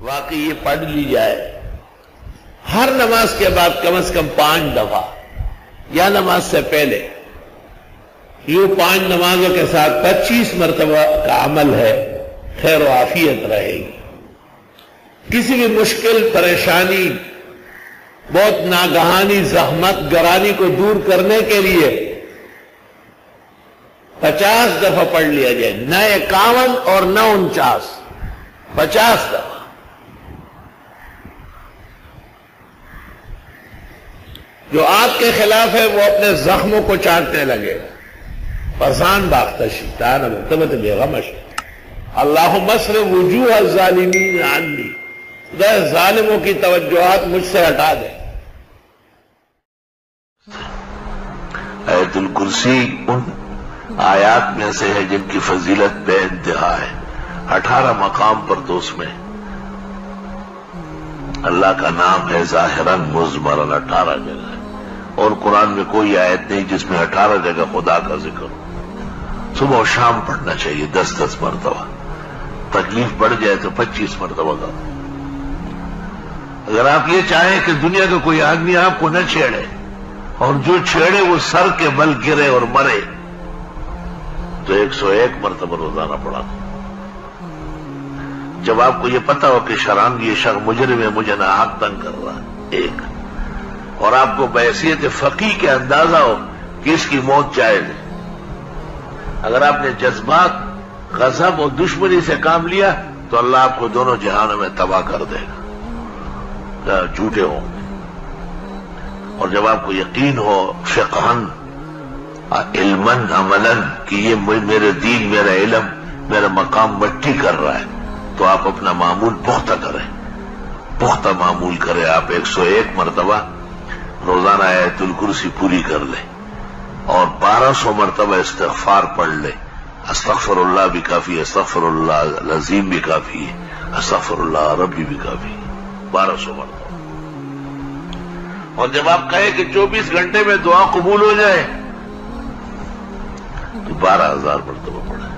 واقعی یہ پڑھ لی جائے ہر نماز کے بعد کم از کم 5 دفعہ یا نماز سے پہلے، یوں 5 نمازوں کے ساتھ 25 مرتبہ کا عمل ہے، خیر و عافیت رہے گی۔ کسی بھی مشکل، پریشانی، بہت ناگہانی زحمت گرانی کو دور کرنے کے لیے 50 دفعہ پڑھ لیا جائے، نہ 51 اور نہ 49، 50 دفعہ۔ جو آپ کے خلاف ہے وہ اپنے زخموں کو چاٹنے لگے گا۔ فرسان باختشی تانا مرتبت بیغمش اللہم اصرف وجوہ الظالمین عنی، خدا ظالموں کی توجہات مجھ سے ہٹا دے۔ آیت الکرسی ان آیات میں سے ہے جن کی فضیلت بے انتہا ہے۔ 18 مقام پر تو اس میں اللہ کا نام ہے ظاہراً مضمراً 18 جگہ ہے، اور قرآن میں کوئی آیت نہیں جس میں 18 جگہ خدا کا ذکر ہو۔ صبح و شام پڑھنا چاہیے 10 مرتبہ، تکلیف بڑھ جائے تو 25 مرتبہ کا۔ اگر آپ یہ چاہیں کہ دنیا کا کوئی آدمی آپ کو نہ چھیڑے، اور جو چھیڑے وہ سر کے بل گرے اور مرے، تو 101 مرتبہ روزانہ پڑھا۔ جب آپ کو یہ پتا ہو کہ شرانگی یہ شخص مجرم ہے، مجھے ناحق تنگ کر رہا ہے، ایک، اور آپ کو بحیثیت فقیہ کے اندازہ ہو کہ اس کی موت جائز ہے۔ اگر آپ نے جذبات، غضب اور دشمنی سے کام لیا تو اللہ آپ کو دونوں جہانوں میں تباہ کر دے گا، جھوٹے ہوں گے۔ اور جب آپ کو یقین ہو فقہاً، علماً، عملاً کہ یہ میرے دین، میرا علم، میرا مقام مٹی کر رہا ہے، تو آپ اپنا معمول پختہ کریں، پختہ معمول کریں۔ آپ 101 مرتبہ روزانہ آیت الکرسی پوری کر لیں، اور 1200 مرتبہ استغفار پڑھ لیں۔ استغفر اللہ بھی کافی ہے، استغفر اللہ العظیم بھی کافی ہے، استغفر اللہ ربی بھی کافی ہے، 1200 مرتبہ۔ اور جب آپ کہیں کہ 24 گھنٹے میں دعا قبول ہو جائے تو 12,000 مرتبہ پڑھیں۔